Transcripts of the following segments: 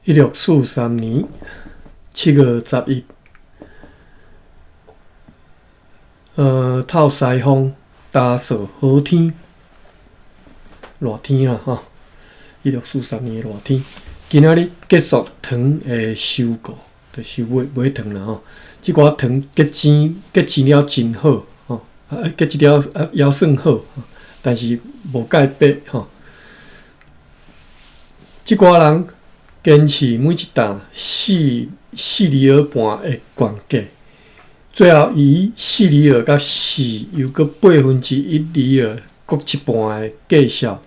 1643年7月11透西风，大扫好天，热天啦吼！1643年的热天，今仔日结束糖的收购，就收买糖啦吼。即寡糖结钱了真好吼，结一了还算好，但是无介白吼。即寡人坚持每一担4厘尔半的原价，最后以4厘尔甲4又搁1/8厘尔各一半的价数，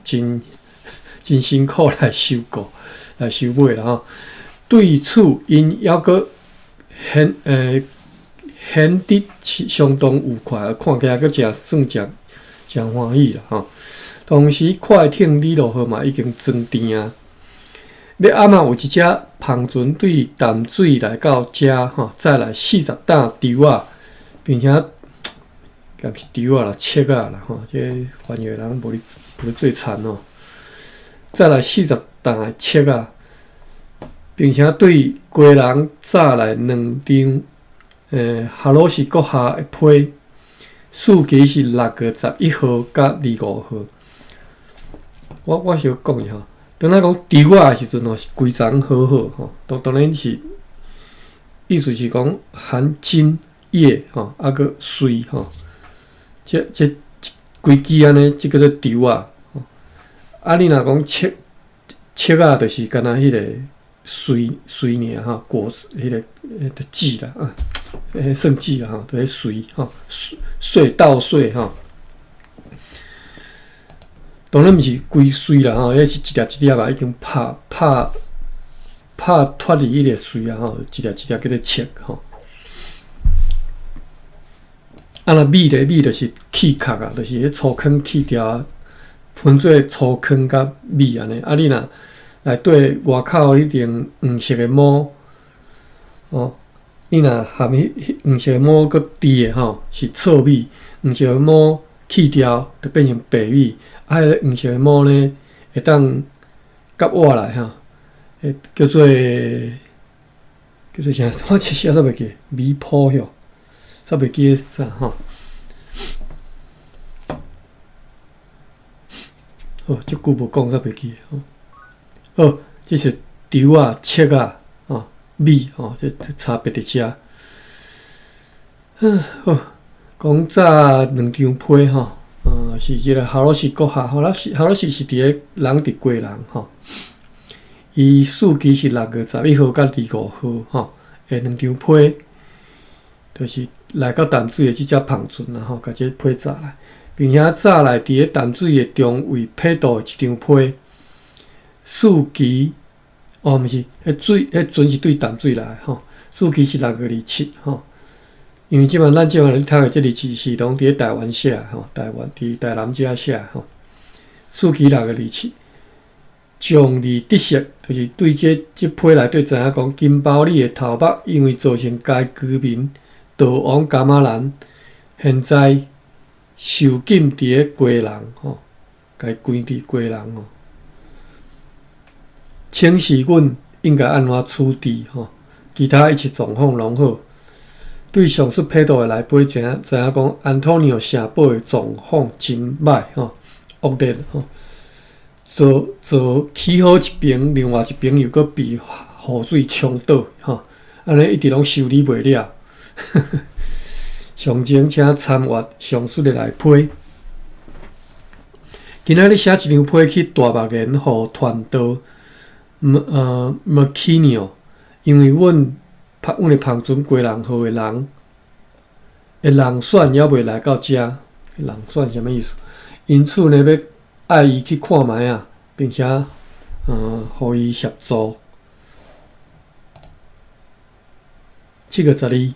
真辛苦来收购来收买啦吼。对此，因还搁显得相当愉快，看起来搁真欢喜啦吼。同时，快艇李罗号嘛已经装订啊。要暗嘛有一只帆船对淡水来到遮吼，再来40担稻啊，并且敢是稻啊啦、切啊啦吼，这翻译人无咧做惨哦。再来40担的切啊，并且对家人炸来2张哈罗斯阁下的批，数期是6月11号甲25号。我小讲一下。当咱讲稻啊的时阵吼，是规丛好好吼，当然是意思是讲含茎叶吼，啊个穗吼，这规支安尼，即叫做稻啊。啊，你若讲切啊，就是干那迄个穗尔吼，果实迄个籽啦啊，算籽啦吼，就是穗吼，稻穗吼。当然毋是规穗啦吼，迄是一粒一粒啊，已经拍脱离迄个穗啊吼，一粒一粒叫做切吼。啊，那米就是去壳啊，就是迄粗糠去掉，分做粗糠甲米安尼。啊，你若内底外口迄层黄色的膜哦，你若含迄黄色的膜搁甜的吼，是糙米；黄色的膜去掉，就变成白米。啊，迄个黄色的膜呢，会当夹瓦来吼，叫做啥？我一时煞袂记，米铺哟，煞袂记啥吼。哦，即久无讲煞袂记吼。好，这是稻啊、切啊、米哦，这差别伫遮。好，讲早2张批吼。是即个哈罗斯阁下，哈罗斯是伫咧人伫贵人吼，伊数期是6月11号甲25号吼，诶2张批，就是来到淡水的即只帆船啦吼，甲这批炸来，并且炸来伫咧淡水的中位配岛的一张批，数期毋是，迄船是对淡水来吼，数期是6月27吼。因为咱即摆咧读的即日期是拢伫咧台湾写吼，伫台南遮写吼。数期6月27，将你得悉，就是对即批内底知影讲，金包里的头目因为造成该居民逃亡噶玛兰，现在受禁伫咧归人吼，该关伫归人吼。请示阮应该安怎处置吼？其他一切状况拢好。对上述批斗的内部知影讲，安东尼奥城堡的状况真歹吼，恶劣吼。起好一边，另外一边又搁被雨水冲倒吼，安尼一直拢修理袂了。详情请参阅上述的内批。今仔日写一张批去大目言，互团导McKinney， 因为阮的帆船归人号的人选还未来到遮，人选什么意思？因此呢，要爱伊去看卖啊，并且互伊协助。7月12，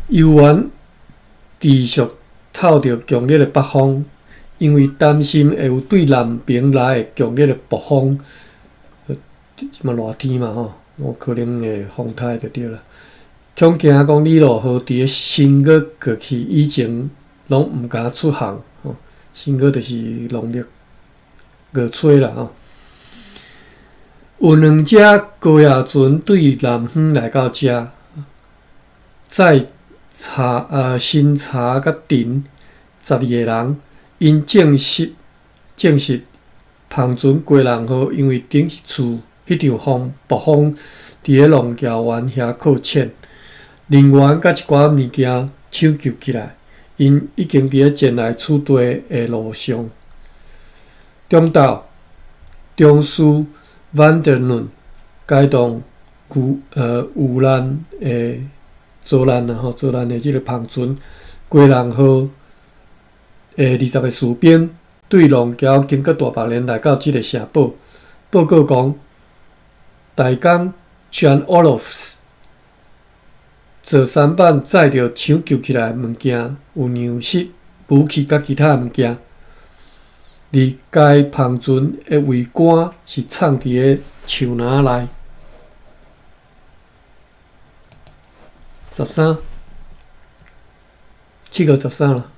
游园持续透着强烈的北风，因为担心会有对南边来的强烈的暴风。即嘛热天嘛吼，有可能会风台就对了。恐惊讲李罗号伫咧新月过去以前，拢毋敢出航吼。新月就是农历月吹啦吼。有2只高野船对南方来到遮，在新茶甲陈12个人，因证实帆船过人号，因为顶一厝迄场暴风伫咧龙桥湾遐靠浅，人员甲一寡物件抢救起来，因已经伫咧前来取地的路上。中岛中枢 Vanderlun 解动有难的遭难的即个帆船过人号20个士兵对龙桥经过大白连来到即个城堡，报告讲大江 John Olofs 坐舢板载着抢救起来的物件，有粮食、武器甲其他物件。而该帆船的桅杆是藏伫个树篮内。7月13啦，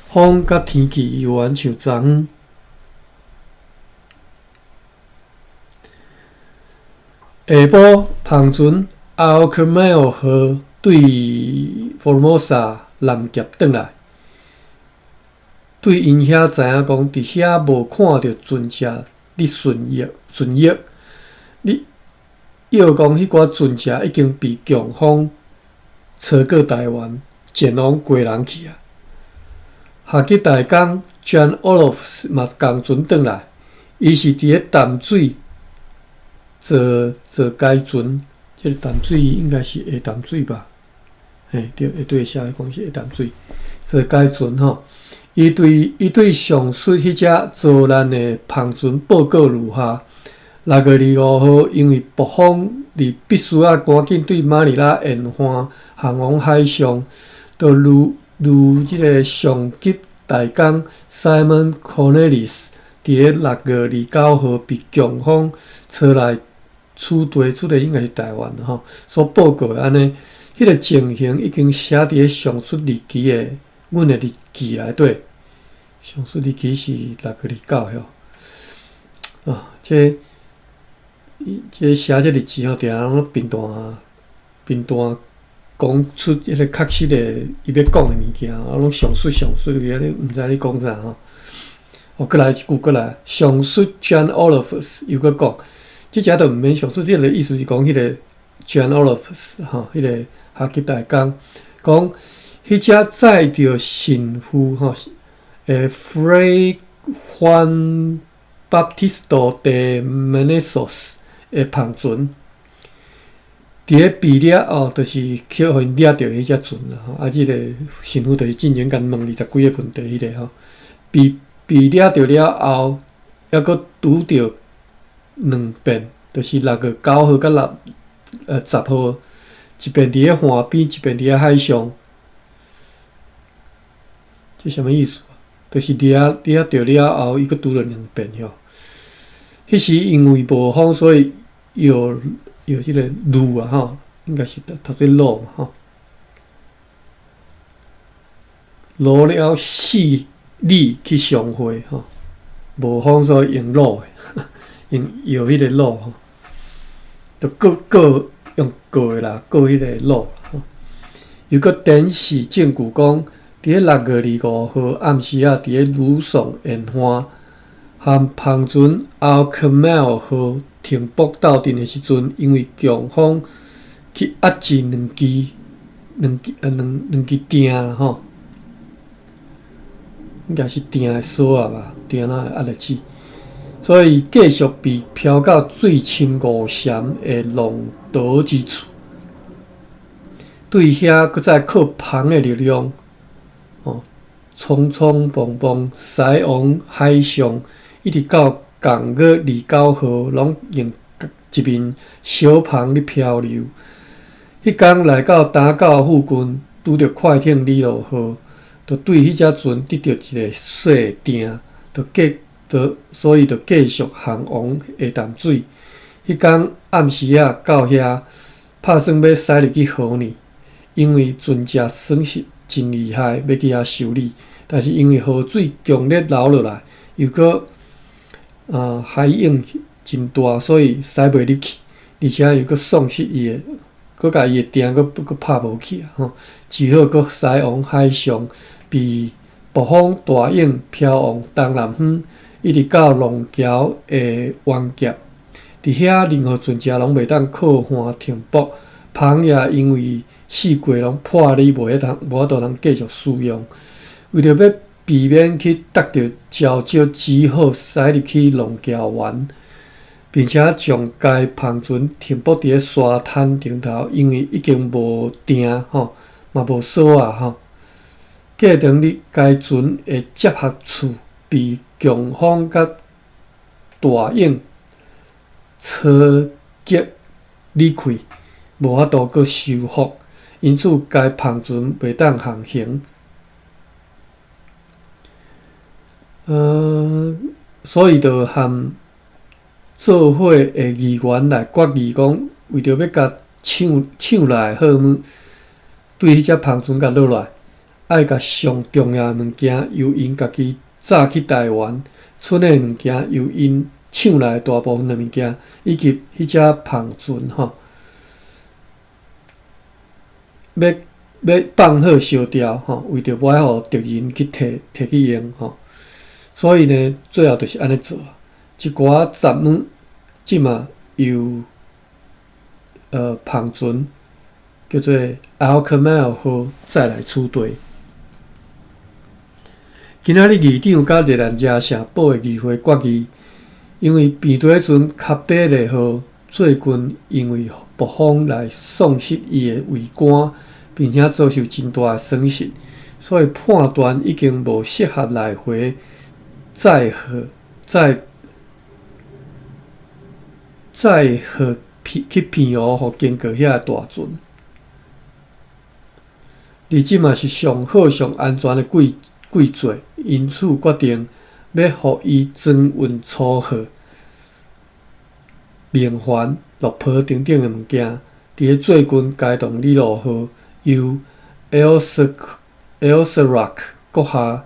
风甲天气又原像昨昏。下晡，帆船 Alcarmel 号对 Formosa 南夹转来。对因遐知影讲，伫遐无看到船只咧巡役，你要讲迄寡船只已经被强风吹过台湾，前往过人去啊。下吉大江 John Olofs 嘛共船转来，伊是伫咧淡水坐该船，即个淡水应该是下淡水吧？嘿，对，写的讲是下淡水坐该船吼。伊对上述迄只遭难的帆船报告如下：6月25号，因为暴风，而必须赶紧对马尼拉沿岸航往海上，就如即个上级大江 Simon Cornelis 伫咧6月29号被强风吹来取地应该是台湾吼，所报告的安尼，迄个情形已经写伫咧上述日期的阮的日记内底。上述日期是6月29吼，这写这日子吼，定拢片段讲出迄个确实的伊要讲的物件，拢上述你毋知你讲啥吼。过来一句，上述 John Olofs 又搁讲，即只都毋免上述，即个意思是讲迄个 John Olofs 吼，迄个下吉大江讲，迄只载着神父吼。Fray Juan Baptista de Meneses 的帆船，伫咧被掠后，就是去互因掠着迄只船啦吼。即个神父就是进前甲问20几个问题迄个吼。被掠着了后，还佫拄着2遍，就是6月9号甲10号，一遍伫咧岸边，一遍伫咧海上。这什么意思？就是掠着了后，伊佫拄了2遍吼。迄时因为无风，所以有即个路啊吼，应该是读做路嘛吼。路了4里去相会吼，无风所以用路的，用迄个路吼，就过用过的啦，过迄个路吼。又佫展示证据讲。伫咧6月25号暗时啊，伫咧鲁爽沿岸，和帆船 Alcarmel 号停泊斗阵的时阵，因为强风去压制两支艇啦吼，应该是艇的锁啊吧，艇仔压落去，所以继续被漂到最深5闪的龙岛之处。对遐搁再靠帆的力量。匆忙驶往海上，一直到港月29号，拢用一面小帆咧漂流。迄天来到打狗附近，拄着快艇李路号，就对迄只船得到一个细艇，所以就继续航往下淡水。迄天暗时啊，到遐打算要驶入去河里，因为船只损失真厉害，要去遐修理。但是因为河水强烈流落来，又搁海影真大，所以驶袂入去，而且又搁丧失伊诶，搁甲伊诶鼎搁拍无去啊！只好搁驶往海上，被暴风大影飘往东南方，一直到龙桥诶湾夹。伫遐任何船只拢袂当靠岸停泊，篷也因为四季拢破裂，无法度通继续使用。为着要避免去得到礁石，只好驶入去龙桥湾，并且将该篷船停泊伫沙滩顶头，因为已经无定嘛无锁啊过程日，该船的接合处被强风甲大影吹击裂开，无法度搁修复，因此该篷船袂当航行。所以就和做伙的议员来决议讲，为着要甲抢来好物，对迄只篷船甲落来，爱甲上重要的物件由因家己载去台湾，剩的物件由因抢来大部分的物件，以及迄只篷船要放好烧掉为着不爱互敌人去摕去用所以呢，最后就是安尼做。一寡杂物即嘛由篷船叫做 Alkmaar 号再来取代。今仔日议长甲热兰遮城报的议会决议，因为变底船卡贝利号最近因为暴风来丧失伊的桅杆，并且遭受真大的损失，所以判断已经无适合来回载荷去偏湖，互经过遐大船。而即嘛是上好上安全的贵座，因此决定要互伊装运粗货、面环、落坡等等的物件。伫最近该动力路号由 Elserock 阁下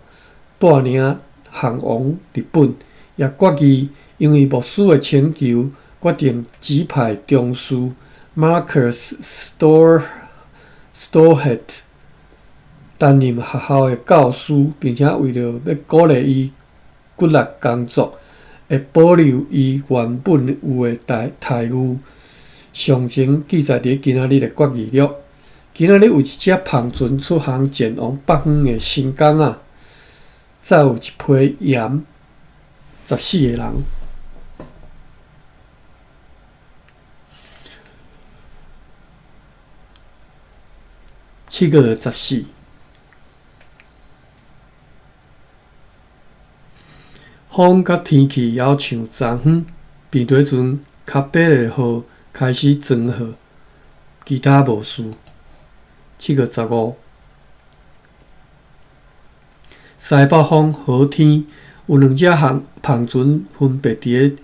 带领航往日本，也决议因为牧师的请求，决定指派中士 Marcus Storhead 担任学校的教师，并且为了要鼓励伊骨力工作，会保留伊原本有的待遇，详情记载伫今仔日的决议录。今仔日有一只篷船出航前往北方的新港载有一批盐，14个人。7月14。风甲天气还像昨昏，变底船卡贝利号开始装货，其他无事。7月15，西北风好天，有2只篷船分别伫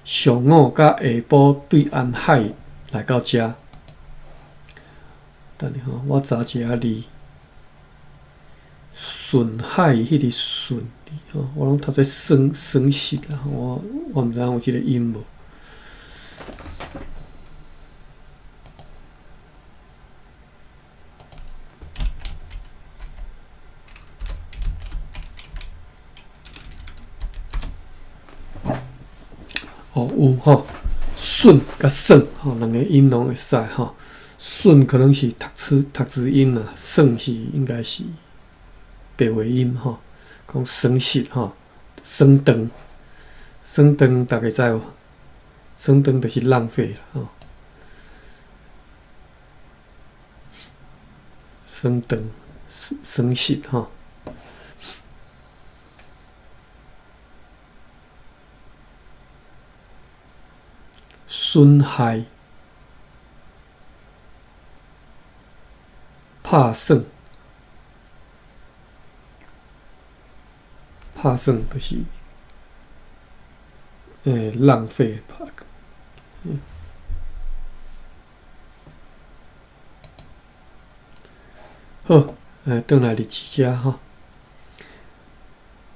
上午甲下晡对岸海来到遮。等下我查一下字，顺海迄个顺我拢读做损失啦，我毋知影有即个音无。有顺甲算两个音拢会使顺可能是读字音啦，算是应该是白话音讲损失算长，算长大家知无？算长就是浪费啦算长损失损害、拍算就是浪费好，转来日子遮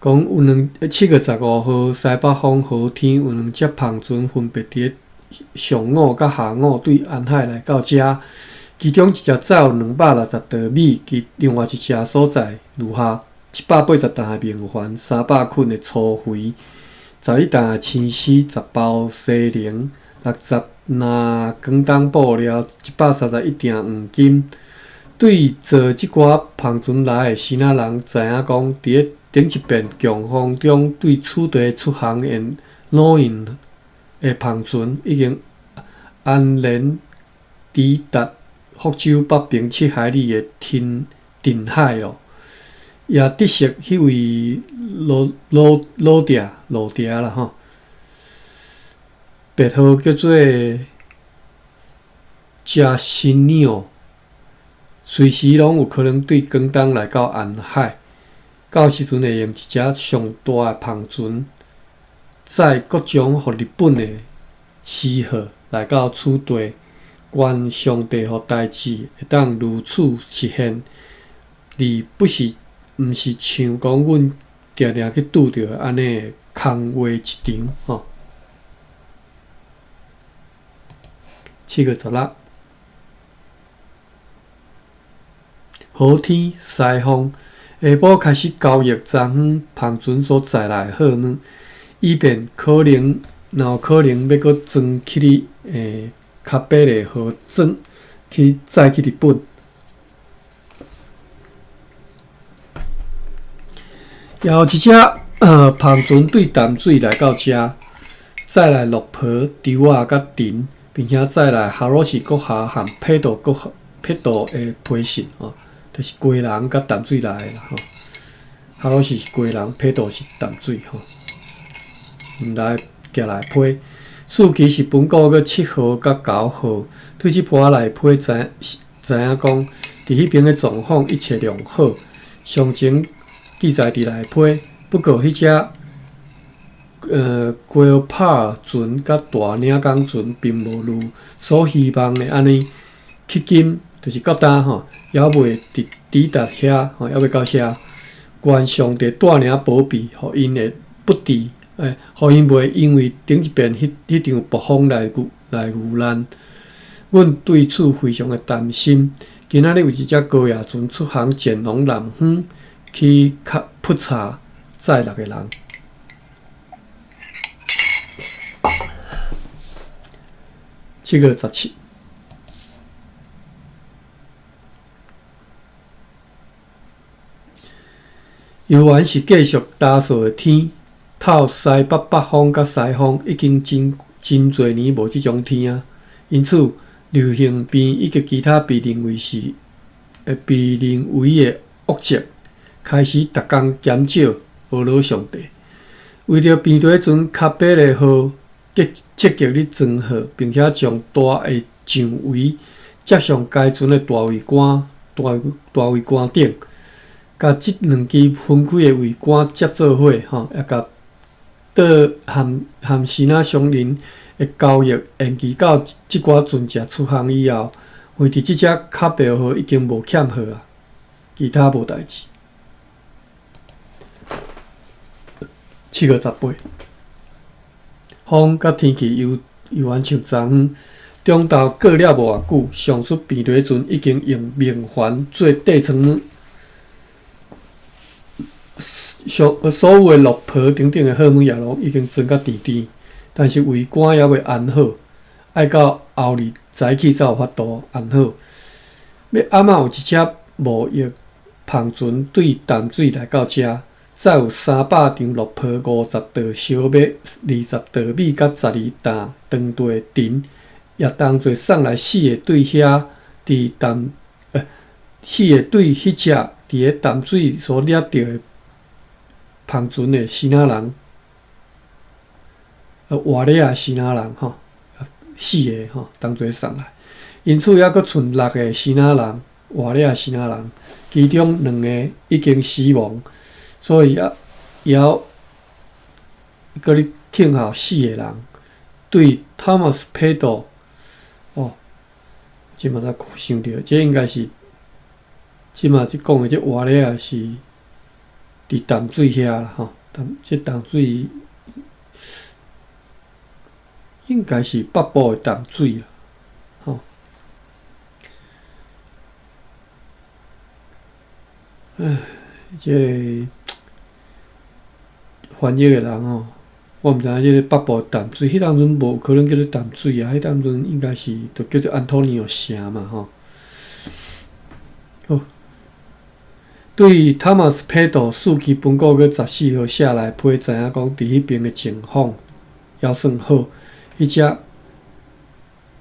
讲有7月15号西北风和天有2只帆船分别伫上午甲下午对安海来到遮，其中一只载有260吨米，其另外一只所在如下：180担的明矾，300捆的粗肥，11担的青丝，10包西菱，60篮广东布料，131锭黄金。对坐即寡帆船来的新仔人知影讲，伫顶一遍强风中对此地出航沿路运的帆船已经安然抵达福州北平7海里的定海咯，也得悉迄位老爹啦吼，别号叫做加新鸟。随时拢有可能对广东来到安海，到时阵会用一只上大的帆船，载各种互日本的私货来到此地，愿上帝互代志会当如此实现，而毋是像讲阮定定去拄着安尼的空话一场吼。7月16。好天西风，下晡开始交易昨昏帆船所载来的货物，以便若有可能要搁装去你较北的河装去载去日本。也有一只帆船对淡水来到遮，载来鹿皮、稻仔甲藤，并且载来哈罗士国虾和佩岛的批信吼。就是鸡人甲淡水来的啦吼，哈罗是鸡人，皮岛是淡水吼，来寄来批。数期是本国个7号甲9号，对即波来批知影讲，伫迄边个状况一切良好，详情记载伫内批。不过迄只龟拍船甲大领港船并无如所希望的安尼迄金。就是到呾吼，也未抵达遐吼，也未到遐。愿上帝带领保庇，互因会不治，互因袂因为顶一遍迄场暴风来遇难。阮对此非常的担心。今仔日有一只高野船出航前往南方去扑查载6个人。7月17。游园是继续打扫的天，透西北风甲西风已经真侪年无即种天啊，因此流行病以及其他被认为的恶疾开始逐工减少俄罗上帝。为着边地船较北的号积极咧装好，并且将大的上围接上该船的大桅杆顶。甲即2支分开的桅杆接做伙，也甲和新仔相邻的交易延期到即寡船只出航以后，为伫即只较北号已经无欠货啊，其他无代志。7月18，风甲天气又完像昨昏，中昼过了无偌久，上述边地船已经用明矾做底舱。所有的鹿皮等等的货物也拢已经装甲甜，但是桅杆还未安好，爱到后日早起才有法度安好。要暗有一只无翼帆船对淡水来到遮，载有300张鹿皮、50袋小麦、20袋米甲12担长大的藤，也当作送来4个对遐伫4个对迄只伫咧淡水所掠到的。帆船的新仔人，活咧啊新仔人吼，4个吼当做送来，因此还佫剩6个新仔人，活咧啊新仔人，其中2个已经死亡，所以也佫咧挺下4个人。对 Thomas Pedal 即马才想到，这应该是即马即讲的这活咧啊是。伫淡水遐啦吼，淡水应该是北部的淡水啦，吼。这翻译的人吼，我毋知影这个北部淡水，迄当阵无可能叫做淡水啊，迄当阵应该是就叫做安托尼奥城嘛吼。好，对 Thomas Peddle 四期本国月14号写来批，知影讲伫迄边的情况还算好。迄只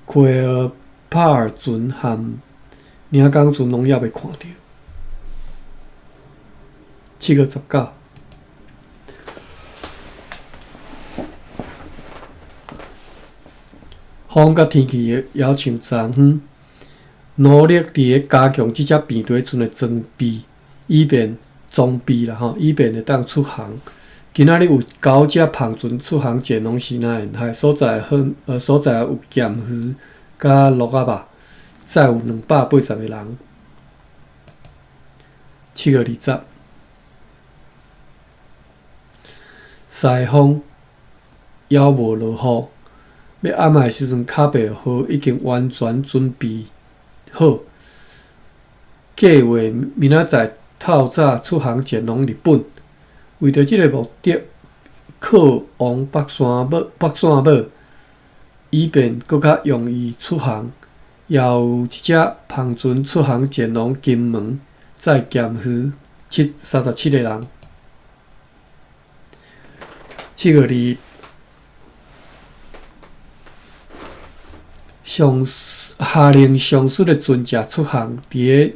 奎尔帕尔船和领港船拢也未看到。7月19。风甲天气要求昨昏，努力伫咧加强即只变对船的装备，以便装备啦吼，以便会当出航。今仔日有9只篷船出航前往西南沿海，所在有咸鱼甲鹿仔肉，载有280个人。7月20。西风还无落雨，要暗暝时阵卡白号已经完全准备好，计划明仔载透早出航前往日本。为着即个目的，靠往北山尾，以便更较容易出航。也有一只篷船出航前往金门，载咸鱼37个人。7月2，下令上述的船只出航，伫个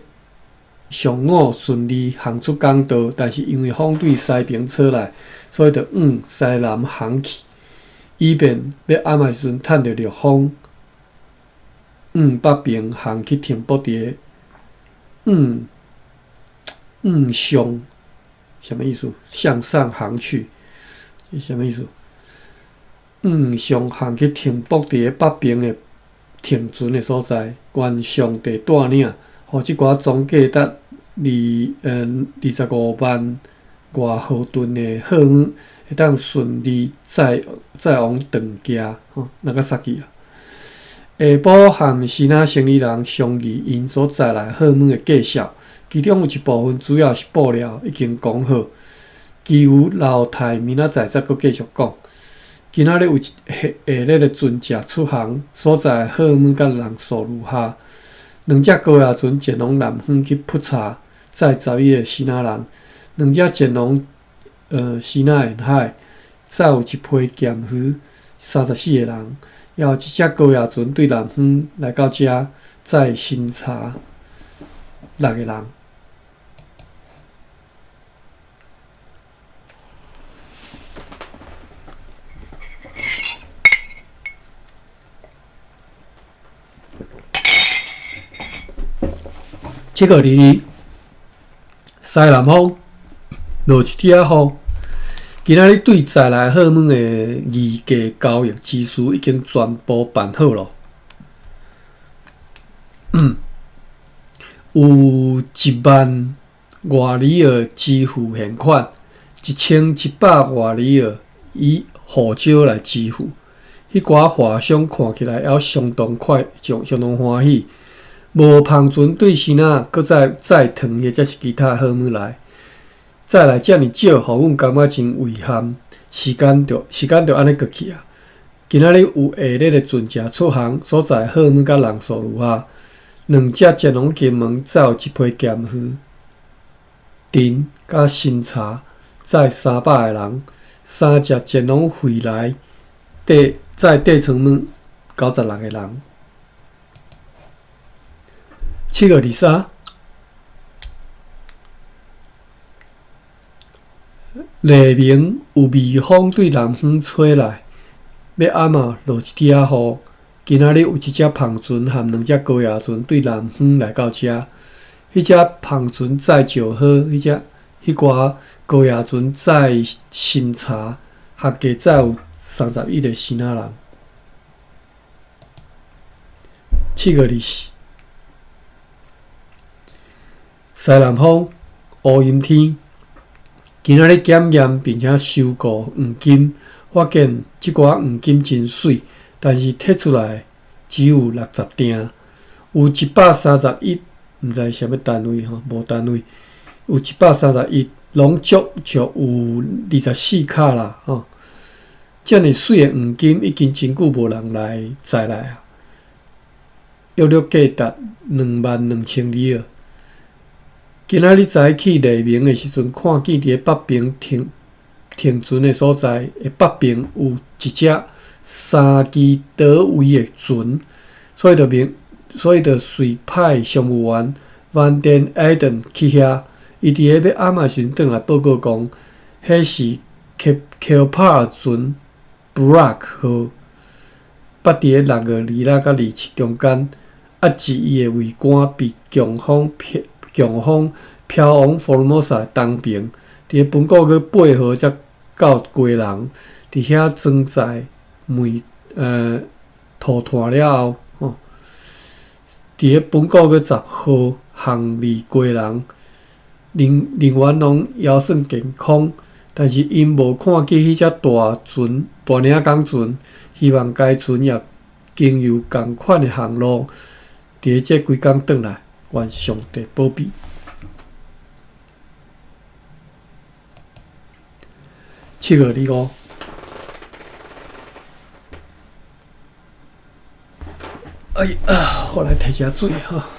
上午顺利航出港岛，但是因为风对西边吹来，所以就往西南航去，以便要暗暝时阵趁着陆风往北边航去停泊伫个上，什么意思？向上航去。是啥物意思？上航去停泊伫个北边的停船的所在，原上地带领，互即寡总价值25万外毫吨的货物会当顺利载往长家，那个杀去啊！下晡和西南生理人商议因所载来货物的计数，其中有一部分主要是布料已经讲好。其余留待明仔载再阁继续讲。今仔日有一系列的船只出航，所在的货物甲人数如下：2只高压船前往南方去普查，载11个西南人；2只前往西南沿海，载有一批咸鱼，34个人；也有一只高压船对南方来到遮，载新茶6个人。7月22，西南风落一点雨。今仔日对载来货物的议价交易支出已经全部办好了。有1万外里尔支付现款，1700外里尔以护照来支付。迄寡画商看起来还相当快，相当欢喜。无篷船对时仔，搁再糖或者是其他货物来，再来遮尔少，互阮感觉真遗憾。时间就安尼过去啊。今仔日有下列的船只出航，所在货物甲人数如下：2只前往金门，载有一批咸鱼、丁甲新茶，载300个人；3只前往惠来，载地层物96个人。7月23，黎明有微风对南方吹来，要暗暝落一点雨。今仔日有一只篷船和2只高压船对南方来到遮。迄只篷船载石好，迄寡高压船载新茶，合计载有31个西南人。7月24。西南风，乌阴天。今仔日检验并且收购黄金，发现即寡黄金真水，但是摕出来只有60锭，有131，毋知啥物单位吼，无单位，有131，拢足有24卡啦吼。遮尔水的黄金已经真久无人来采来啊，约价达22000里尔。今仔日早起黎明的时阵，看见伫咧北边停船的所在的北边有一只3支倒位的船，所以就随派商务员 Van den Eyden 去遐，伊伫咧要暗时阵转来报告讲，迄是 Keppel 船 Brak 号，捌伫咧6月2日甲27中间，压制伊的桅杆被强风飘往佛罗摩萨东边，伫咧本国去8号才到归人，伫遐装载涂炭了后，伫咧本国去10号航离归人，人员拢还算健康，但是因无看见迄只大领港船，希望该船也经由同款的航路，伫咧这几工转来，愿上帝保庇。7月25。哎呀，我来摕下水哈。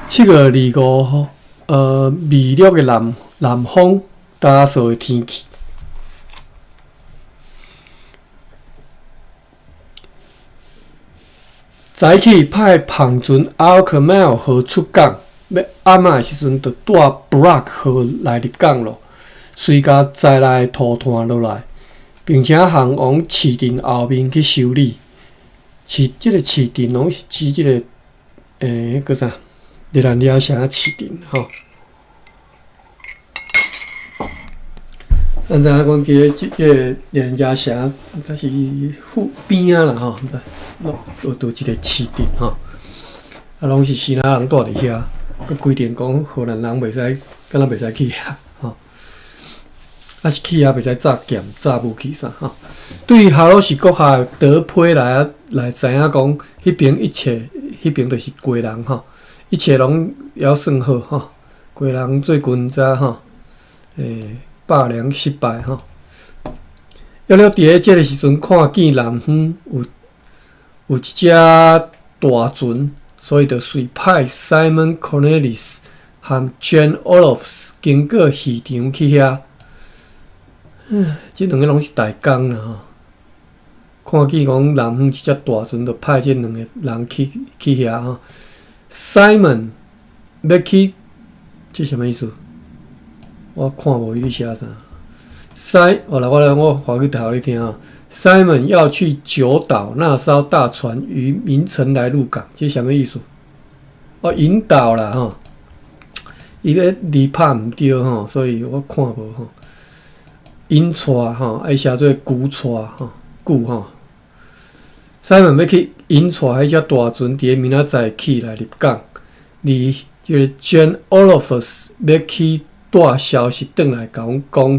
7月25号，微弱的南风打扫的天气。早起派胖船 Alkmaar 号出港，要暗的时阵就带 Brak 号来入港咯，随甲载来的涂炭落来，并且航往市镇后面去修理。即个市镇拢是指即个迄个啥？日兰亚城市镇吼，咱知影讲伫即个日兰亚城，它是边啊啦吼，有一个市镇吼，啊，拢是西南人住伫遐，佮规定讲荷兰人袂使，敢若袂使去遐吼，啊是去遐袂使炸剑、炸武器啥吼。对于哈罗士国下德佩来知影讲，迄边一切，迄边就是贵人吼。一切拢还算好吼，贵人最近才吼，霸凌失败吼。约伫咧即个时阵，看见南方有一只大船，所以就随派 Simon Cornelis 和 Jane Olofs 经过现场去遐。即两个拢是大工啦吼。看见讲南方一只大船，就派即两个人去遐吼。Simon 要去，这什么意思？我看无伊咧写啥。我华语读你听啊。Simon 要去九岛那艘大船于明晨来入港，这什么意思？引导啦吼。伊咧字拍毋对吼，所以我看无吼。引带吼，爱写做鼓带吼，鼓吼。Simon 要去引带迄只大船，伫咧明仔载起来入港。而即个 Jane Olofs 要去带消息转来，讲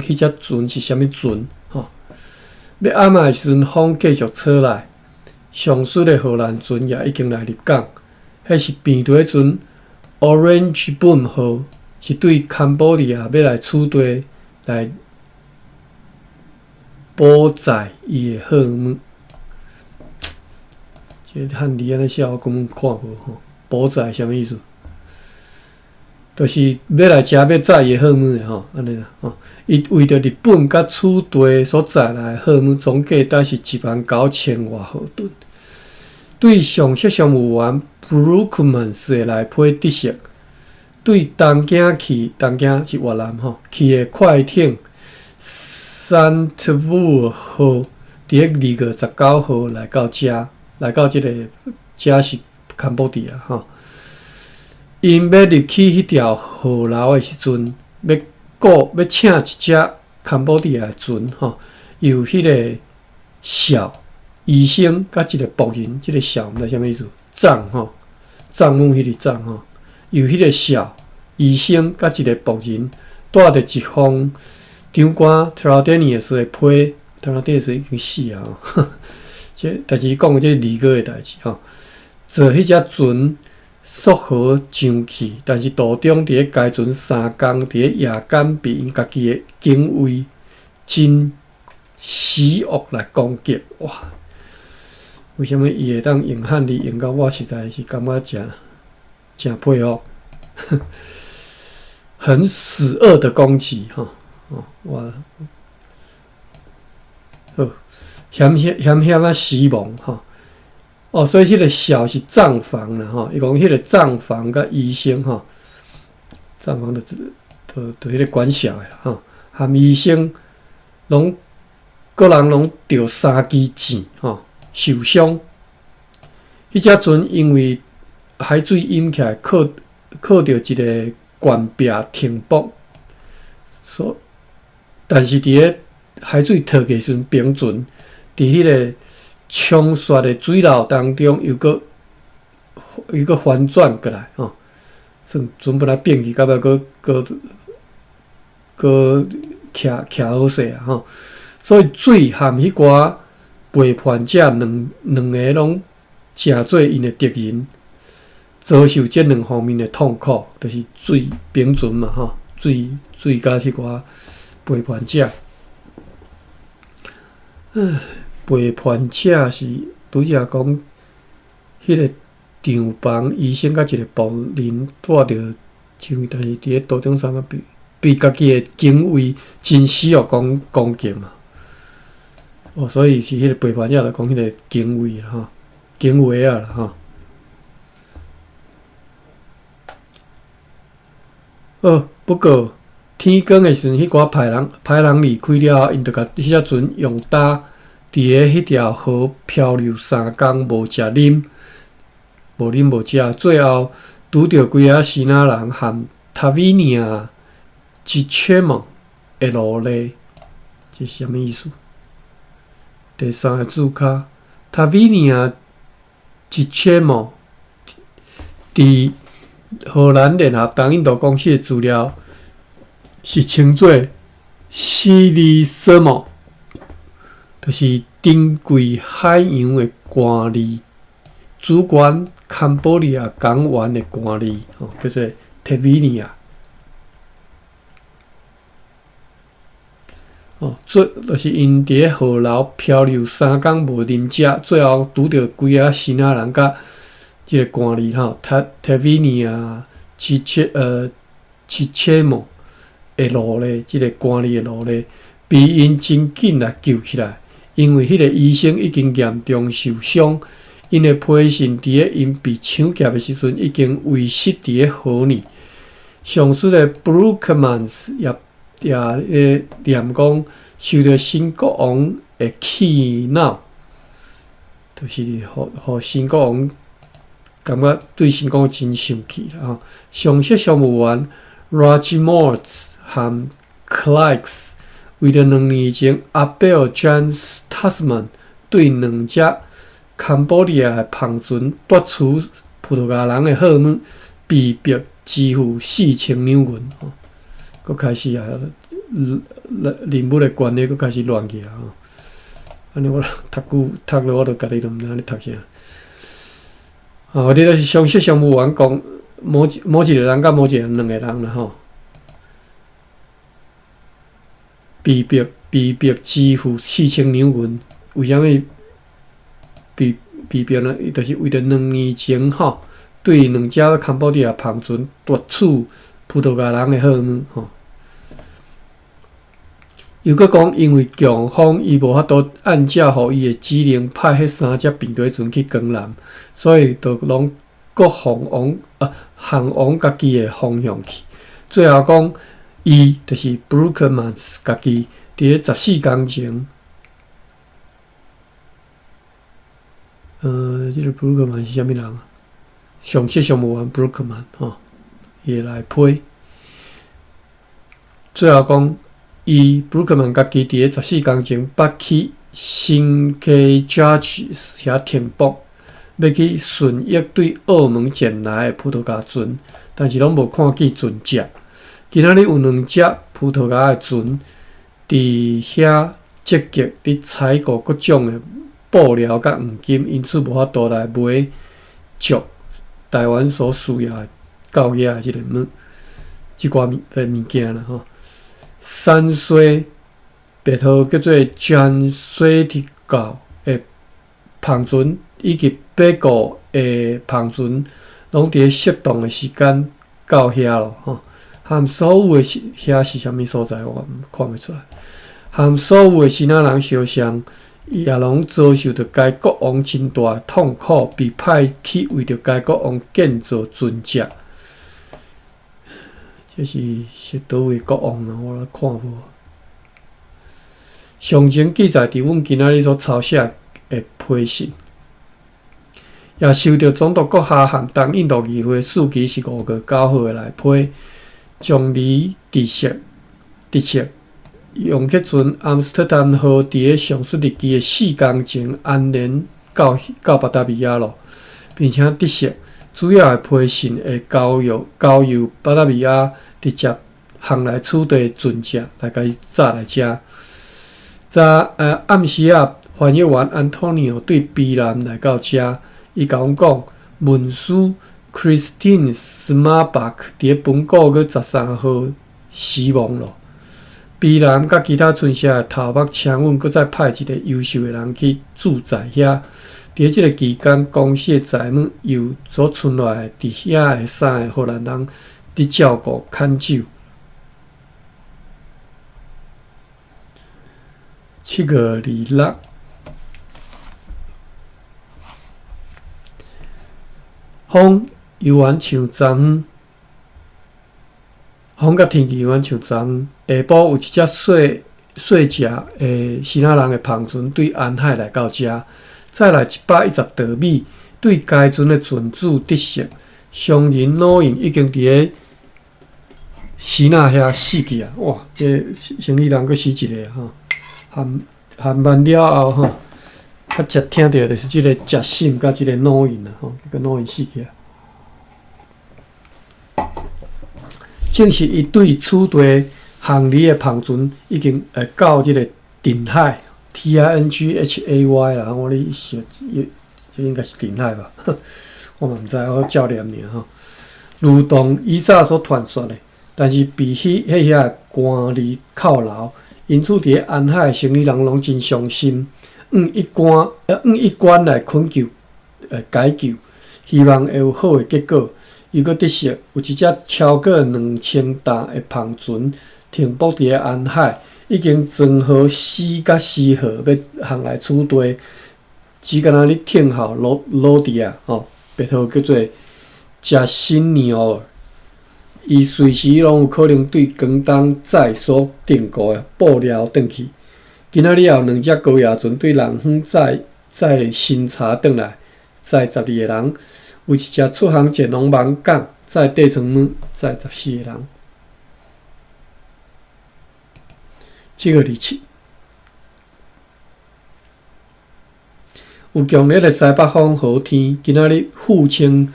迄只船是啥物船吼。要暗的时阵，风继续吹来，上水的荷兰船也已经来入港。迄是边队船 Orange Boom 号，是对堪布利亚要来取缔来保载伊的货物。这汉字安尼写，我根本看无吼。保载什么意思？就是要来食要早伊的好物吼，安尼啦吼。伊为着日本甲此地所在来好物总价达是19000外毫吨。对上色商务员 Brookmans 的来批得色，对东京去，东京是越南吼，去的快艇 Santwoord 号，伫2月19号来到遮，来到即个遮是堪布地啊吼。因要入去迄条河流的时阵，要请一只堪布地的船吼，由迄个小医生甲一个仆人，即个小毋知啥物意思？藏吼，藏母迄个藏吼，由迄个小医生甲一个仆人带着一封长官 Traidenis 的批 ，Traidenis 已经死啊吼，但是伊讲的这2月的代志吼，坐迄只船溯河上去，但是途中伫咧该船3工，伫咧夜间被因家己的警卫真死恶来攻击，哇！为什么伊会当用汉字用到我实在是感觉真佩服，很死恶的攻击哈！哦，我险啊死亡哈！哦，所以迄个小是账房啦吼，伊讲迄个账房甲医生吼，账房就迄个管辖的吼，含医生个人拢着3支箭吼。受伤，迄只船因为海水淹起来，靠着一个悬壁停泊，但是伫咧海水退去时阵，平船伫迄个冲刷的水流当中，又个反转过来吼，船本来变去，到尾个徛好势啊吼，所以水含迄寡背叛者两个拢成做因的敌人，遭受这2方面的痛苦，就是水平船嘛吼，水甲迄寡背叛者，背叛者是拄则讲，迄个厂房医生甲一个仆人带着上去，但是伫咧途中上被家己的警卫真死哦攻击嘛。哦，所以是迄个背叛者就讲迄个警卫啦吼，警卫啊啦吼。不过天光的时阵，迄寡歹人离开了后，因就甲迄只船用搭伫咧迄条河漂流3工，无食啉，无啉无食，最后拄着几仔希腊人含塔维尼亚吉切蒙会落嚟，这是啥物意思？第3个注脚，塔维尼亚吉切蒙伫荷兰联合东印度公司的资料是称作西里瑟姆，就是珍贵海洋的官吏，主管堪布利亚港湾的官吏，叫做塔维尼亚。这就是因伫咧河流漂流3工无啉食，最后拄着几仔希腊人甲即个官吏塔维尼亚切姆的路咧，即个官吏的路咧，被因真紧来救起来，因为迄个医生已经严重受伤，因的批信伫咧因被抢劫的时阵已经遗失伫咧河里。上述的 Brookmans 也念讲受到新国王的气恼，就是互新国王感觉对新国王真生气啦吼。上色商务员 Rajmots 和 Clarks 为着2年前 Abel Jans Tasman 对2只堪布利亚的篷船夺取葡萄牙人的好物，被逼支付$4000。佫开始啊，人物的关系佫开始乱去啊！安尼我读了我都家己都毋知安尼读啥。这就是上色商务员讲，某一个人甲某一个2个人啦吼，被逼支付$4000，为虾米被逼呢？就是为着2年前吼，对2只堪布利亚篷船夺取葡萄牙人的好物吼。又搁讲，因为强风伊无法度按照互伊的指令派迄3只病毒船去江南，所以就拢各航往家己的方向去。最后讲，伊就是 Brookmans 家己伫咧14工前，即个 Brookmans 是啥物人啊？上级商务员 Brookmans 吼，伊来批。最后讲。伊 Brookmans 家己伫咧14工前捌去新溪 Judges 遐停泊，要去顺益对澳门前来的葡萄牙船，但是拢无看见船只。今仔日有2只葡萄牙的船伫遐积极伫采购各种的布料甲黄金，因此无法度来买足台湾所需要的到野的即寡物件啦吼。山水别号叫做 Jan Suetical 的篷船以及8个的篷船，拢伫咧适当的时间到遐咯吼。含所有的遐是啥物所在，我看袂出来。含所有的新仔人相像，伊也拢遭受着该国王真大的痛苦，被派去为着该国王建造船只。这是倒位国王啊？我看无。详情记载伫阮今仔日所抄写的批信，也受到总督阁下和东印度议会数期是5月9号来批，将离直设用客船阿姆斯特丹号伫咧上述日期的4工前安然到巴达比亚咯，并且直设主要的批信会交由巴达比亚直接航来取地船只来甲伊载来遮。暗时啊，翻译员安东尼奥对比兰来到遮，伊甲阮讲，文书 Christine Smarbach 伫咧本国月13号死亡咯。比兰甲其他船社的头目请阮，搁再派一个优秀的人去驻在遐。伫即个期间，公司的财务由所存来伫遐的3个荷兰人伫照顾看守。7月26，风犹原像昨昏，风甲天气犹原像昨昏。下晡有一只细只的新仔人的篷船对安海来到遮，再来110稻米对该船的船主直设，商人老印已经伫咧新仔遐死去啊！哇，这生意人阁死一个吼。含完了后吼，较听到就是即个食心甲即个脑印啊吼，个脑印死去啊。正是伊对取地航离的篷船已经到即个定海 TINGHAY 啦，我咧写，这应该是定海吧？我嘛毋知，我照念尔吼。如同以早所传说的，但是被遐官吏犒劳。因此，伫咧安海的生意人拢真伤心，用一关来恳求解救，希望会有好的结果。又搁得悉有一只超过2000担的篷船停泊伫咧安海，已经装好4甲4号要航来取地，只敢若咧停好罗迪亚吼，别号叫做加辛尼奥。伊随时拢有可能对广东载所订购的布料转去。今仔日有2只高野船对南方载新茶转来，载12个人，有一只出航前龙芒港载地层母载14个人。7月27，有强烈的西北风和天，今仔日复清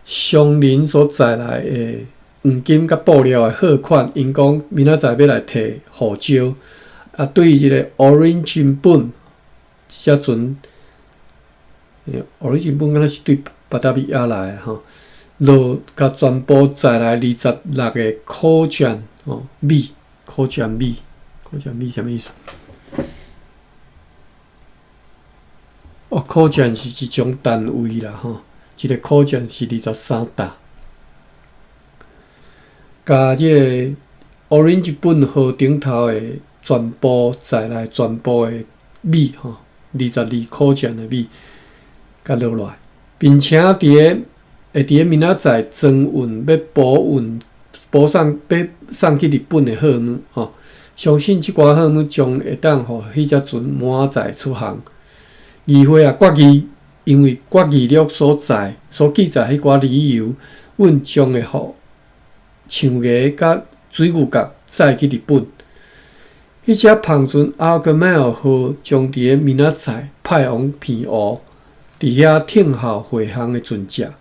商人所载来的黄金甲布料的货款，因讲明仔载要来摕护照。啊，对于即个 Origin 本只船，Origin 本敢若是对巴达比亚来的吼，落甲全部载来26个口卷哦米，口卷米什么意思？哦，口卷是一种单位啦吼，一个口卷是23担。加即个 orange 本号顶头的全部载来全部的米吼，22块钱的米，甲落来，并且伫明仔载装运要补送要送去日本的货物吼，相信即寡货物将会当互迄只船满载出航。议会决议，因为决议录所记载迄寡理由，阮将会互象牙甲水牛角载去日本。迄只篷船 Argyle 号将伫个明仔载派往平湖，伫遐停靠回航的船只。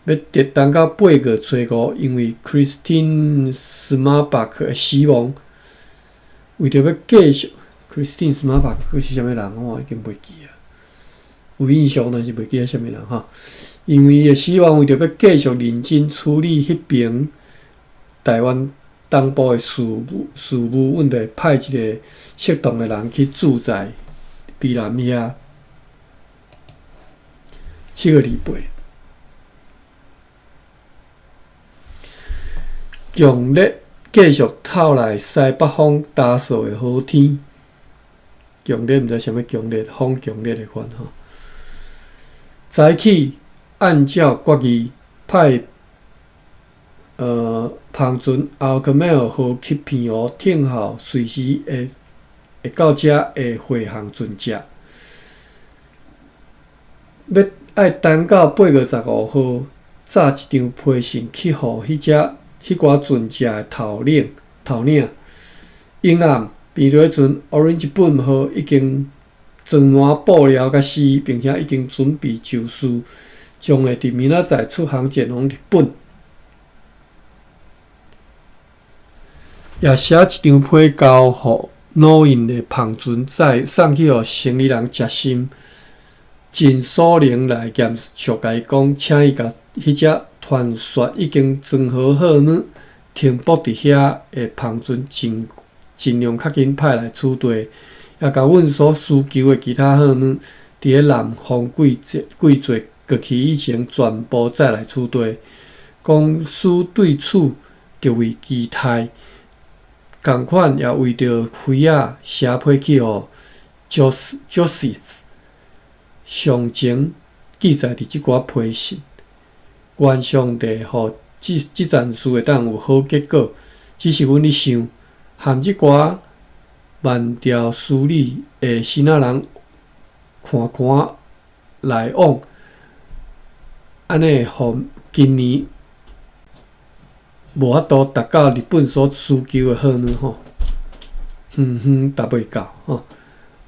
要等到8月初5，因为 Christine Smallback 的死亡，为着要继续 Christine Smallback 佫是啥物人我已经袂记啊，有印象但是袂记啊啥物人哈。因为伊的死亡，为着要继续认真处理迄边台湾东部的事务问题，派一个适当的人去驻在避南遐7个礼拜。强烈继续透来西北风打扫的好天，强烈毋知啥物强烈，风强烈的款吼。早起按照决议派篷船 Alchemel 号去平湖停靠，随时会到遮的回航船只，要爱等到8月15号，炸一张批信去互迄寡船只的头领。因暗边对船 Orange 本号已经装满布料甲丝，并且已经准备就绪，将会伫明仔载出航前往日本。也写一张批交互老印的篷船载送去互生理人接心。真所能来验属甲伊讲，请伊甲迄只传说已经装好货物停泊伫遐的篷船尽量较紧派来处理，也甲阮所需求的其他货物，伫个南方季节过去以前全部再来处理。公司对此极为期待，共款也为着飞仔写批去互 Joseph。详情记载伫即寡批信，愿上帝互即件事会当有好结果。只是阮咧想，含即寡慢条斯理的新仔人看来往，安尼会互今年无法度达到日本所需求的货物吼，达袂到吼，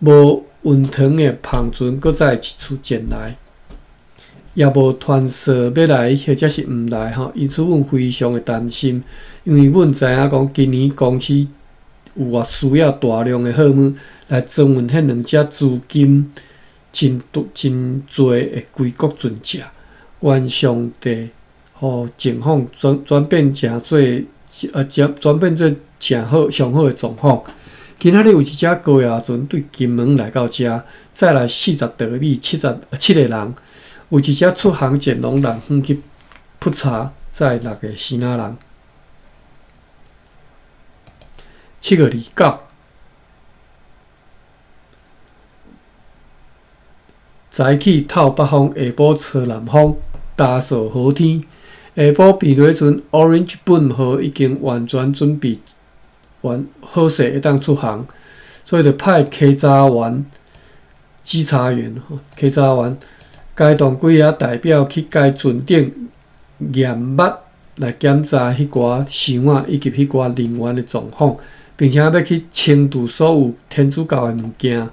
无运汤的篷船搁再一次前来，也无传说要来或者是毋来吼，因此阮非常的担心，因为阮知影讲今年公司有需要大量的货物来装运迄两只资金真侪的归国船只，愿上帝互情况转变真做转变做真好上好的状况。今仔日有一只高压船对金门来到遮，再来40条米7个人，有一只出航前往南方去普查，再6个新仔人，7月29。早起透北风，下晡吹南风，打扫好天。下晡便对船 Orange 本号已经完全准备好势会当出航，所以就派稽查员、稽查员该动几个代表去该船顶验目来检查迄寡箱仔以及迄寡人员的状况，并且要去清除所有天主教的物件，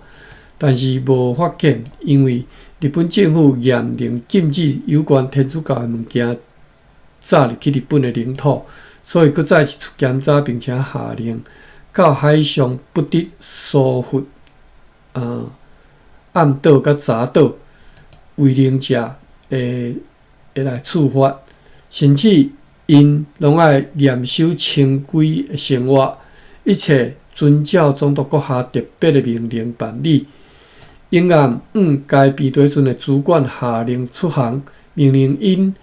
但是无发现，因为日本政府严令禁止有关天主教的物件载入去日本的领土。所以，搁再一次检查，并且下令到海上不得疏忽暗岛甲查岛违令者会来处罚，甚至因拢爱严守清规的生活，一切遵照总督阁下特别的命令办理。因暗该避对船的主管下令出航，命令因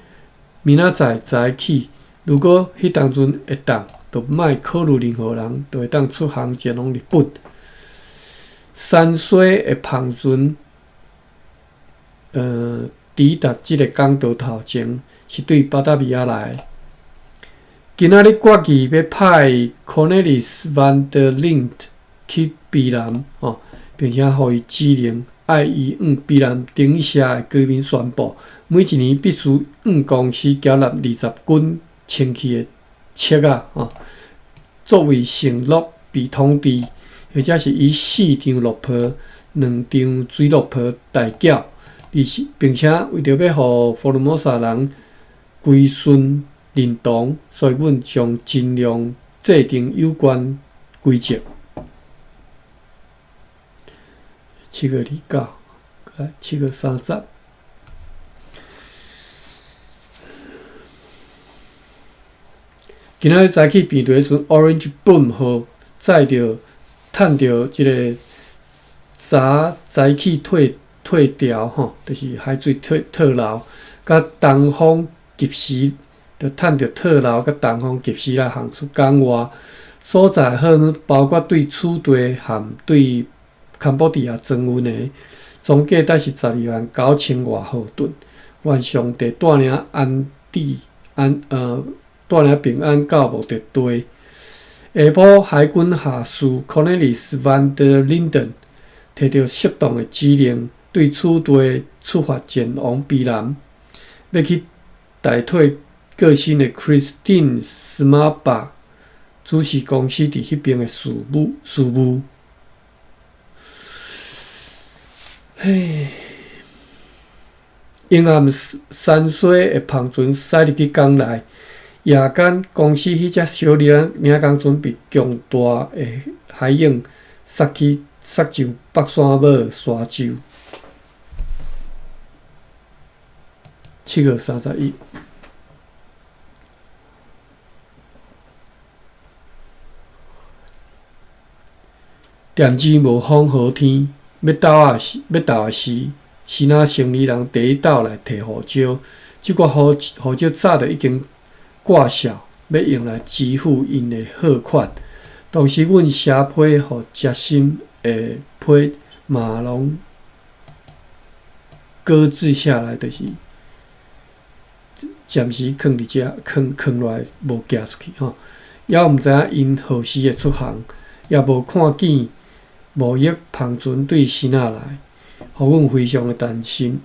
明仔载早起如果迄当阵会当，就莫考虑任何人，就会当出航前往日本。山西的芳船，抵达即个港岛头前，是对巴达米亚来的。今仔日决议要派 Cornelis van der Lint 去避难，并且予伊指令，爱伊向避难顶下的居民宣布，每一年必须向公司缴纳20斤氢气的切作为承诺被通知，或者是以4张落泡、2张水落泡代缴，并且为着要互福尔摩沙人归顺认同，所以阮将尽量制定有关规则。7月29，来7月30。今仔日早起边队阵 ，Orange Boom 号载着趁着即个早起退潮就是海水退流，甲东风及时。就趁着特劳甲东风及时来航出港外所在，包括对此地含对坎布地亚增运的，总价才是129000外号吨。愿上帝带领带领平安到目的地。下晡，海军下士 Cornelis van der Linden 摕到适当的指令，对此地出发前往避难，要去代替个性的 Christine Smaba 主持公司伫迄边的事务。阴暗山西的芳船驶入去港内，夜间公司迄只小领工准备强大的海鹰杀上北山尾沙洲。7月31。点知无风好天，要斗时，是那生理人第一斗来摕护照，即个护照早就已经挂销，要用来支付因的货款。当时阮写批互杰心的批马龙搁置下来，就是暂时放伫遮，放落来无寄出去也毋知影因何时会出航，也无看见。无益芳船对新仔来，互阮非常的担心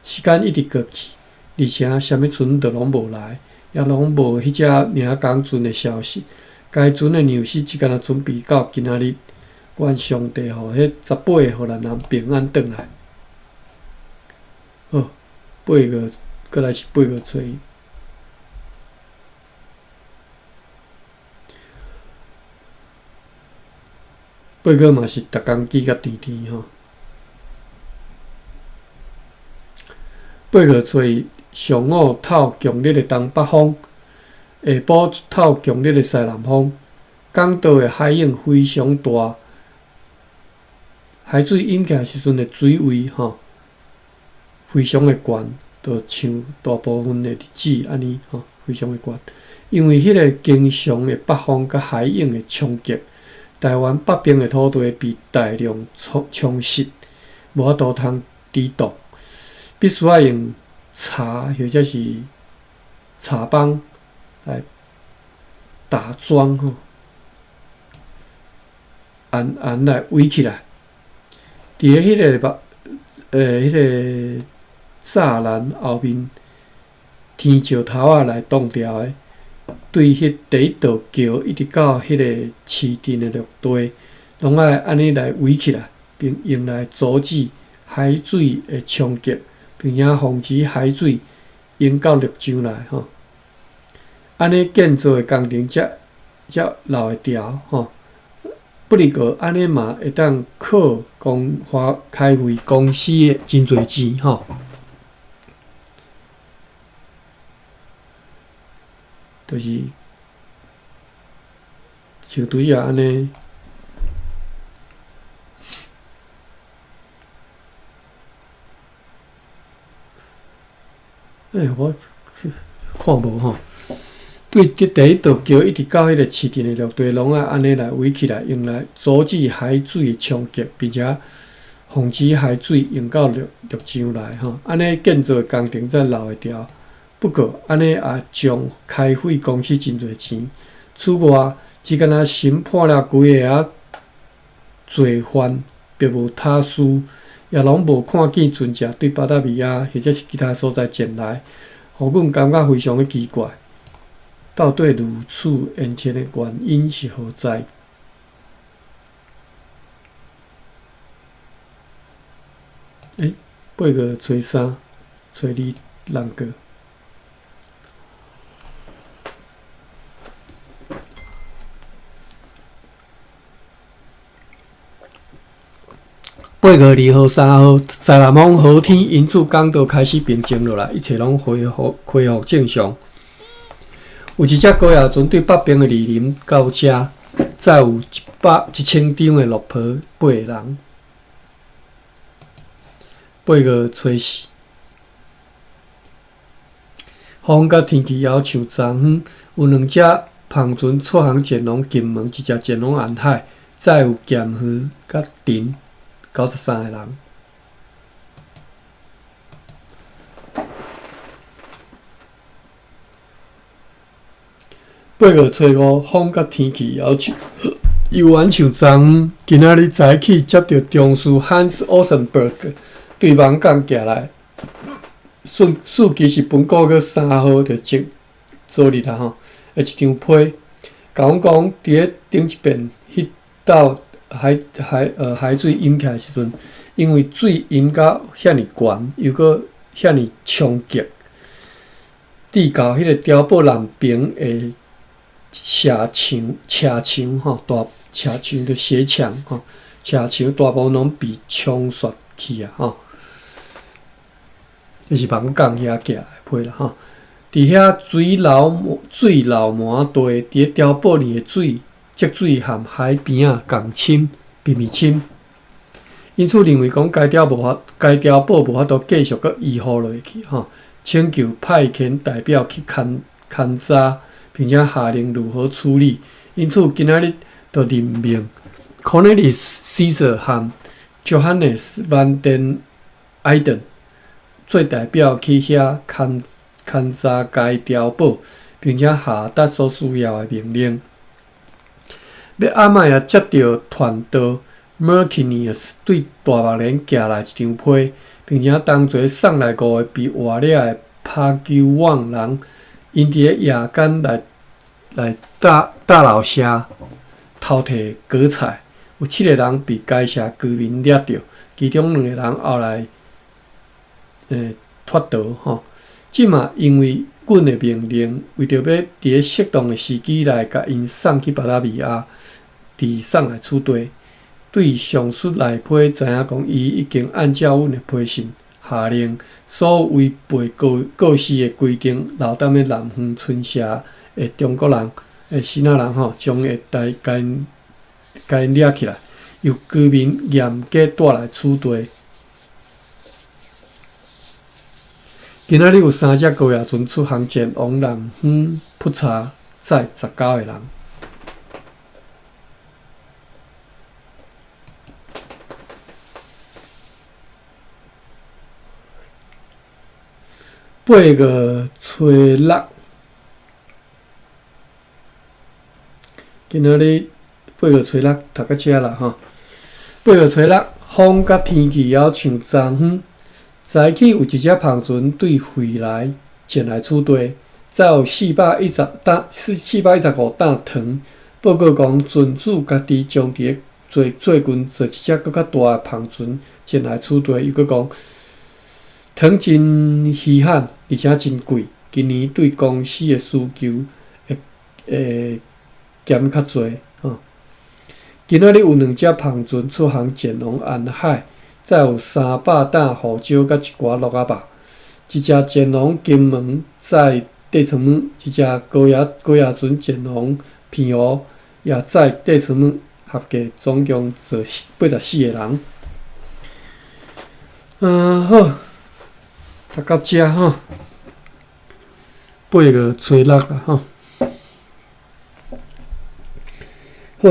时间一直过去，而且啥物船都拢无来，也拢无迄只领港船的消息。该船的粮食只敢若准备到今仔日，愿上帝互迄18个荷兰人平安转来。好，8月，过来是8月初一。8月嘛是逐工记甲甜甜8月初一上午透强烈的东北风，下晡透强烈的西南风，港岛的海涌非常大，海水涌起来时阵的水位非常的悬，就像大部分的日子安尼非常的悬，因为迄个经常的北风甲海涌的冲击。台湾北边的土地被大量冲蚀，无法度通抵挡，必须要用茶或者是茶帮来打桩按来围起来。伫咧迄个栅栏后面，天石头仔来挡掉的。对迄第一道桥一直到迄个市镇的陆地，拢爱安尼来围起来，并用来阻止海水的冲击，并且防止海水涌到陆上来安尼建造的工程才留会牢不离个安尼嘛会当靠开费公司的真侪钱就是像拄则安尼，我看无对第一道桥一直到迄个市镇的陆地，拢啊安尼来围起来，用来阻止海水的冲击，并且防止海水涌到陆上来吼。安尼建造的工程才留会掉。不过，安尼也将开费公司真侪钱。此外，只敢若审判了几个啊罪犯，别无他事，也拢无看见船只对巴达维亚或者是其他所在前来，互阮感觉非常的奇怪。到底如此严切的原因是何在？八个找啥？找你人个？8月2号、3号，塞拉蒙好天，因此港都开始平静落来，一切拢恢复正常。有一只高野船对北边的李林到遮，载有1000张的落坡，8个人。8月初4，风甲天气还像昨昏，有2只篷船出航前往金门，一只前往安海，载有咸鱼甲陈93个人。8月初5，风甲天气又完像昨昏。今仔日早起接到中士 Hans Osenberg 对网港寄来，司机是本个月3号就昨日啦吼，一张批，甲阮讲伫咧顶一遍迄道海水淹起来时阵，因为水淹到遐尼悬，又搁遐尼冲击，滴到迄个碉堡南边的斜墙吼，大斜墙的斜墙吼，斜墙大部分拢被冲刷去啊吼，就是网港遐寄来批啦吼。伫遐水流满地，伫咧碉堡里的水积水含海边啊共深，微微深。因此认为讲该碉堡无法度继续搁依附落去吼，请求派遣代表去勘查。并且下令如何处理，因此今仔日就任命 Cornelis Caesar 和 Johannes van den Eyden 做代表去遐勘查该碉堡，并且下达所需要的命令。要暗暝也接到团道 Mercinius 对大目连寄来一张批，并且同齐送来5个被活掠的帕鸠旺人。因伫咧夜间来大老社偷摕果菜，有7个人被该社居民掠着，其中2个人后来脱逃吼。即嘛因为阮的命令，为着要伫咧适当的时机内甲因送去巴达维亚，伫送来处理。对上述内批知影讲，伊已经按照阮的批信。下令所违背告示的规定，留踮咧南方村社的中国人、新仔人吼，将会甲因掠起来，由居民严格带来处理。今仔日有3只高野船出航前往南方普查，载19个人。8月初6，今仔日8月初6读到遮啦吼。8月初6，风甲天气还像昨昏。早起有一只篷船对回来前来处理，载有415担糖。报告讲，船主家己将伫做近做一只搁较大的篷船前来处理，又搁讲。糖真稀罕，而且真贵。今年对公司的需求会减较侪吼。今仔日有2只篷船出航前往安海，载有300担胡椒甲一寡鹿仔肉。一只前往金门载地层母，一只高野船前往平湖也载地层母，合计总共做84个人。好。读到遮吼，8月初6啦吼。好，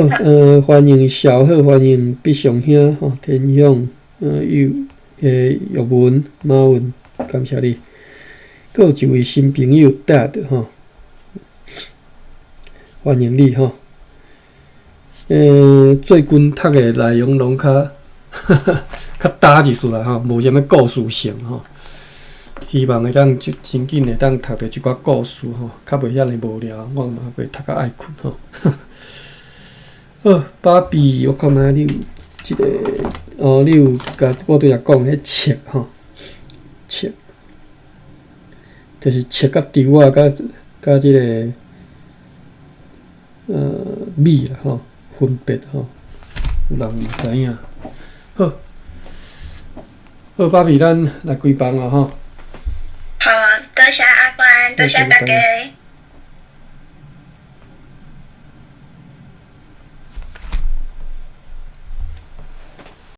欢迎小贺，欢迎毕雄兄吼，天勇，玉文、马文，感谢你。阁有一位新朋友 Dad 吼，欢迎你吼。最近读的内容拢较打一丝啦吼，无啥物故事性吼。希望会当真紧会当读到一寡故事吼，较袂遐尼无聊，我嘛袂读到爱困吼。好，芭比，我看卖你有一个你有甲我拄则讲迄切吼，切，就是切甲猪啊，甲即个米啦吼，分别吼，有人毋知影。好，好，芭比，咱来开房啊吼。好，多谢阿关，多谢大家。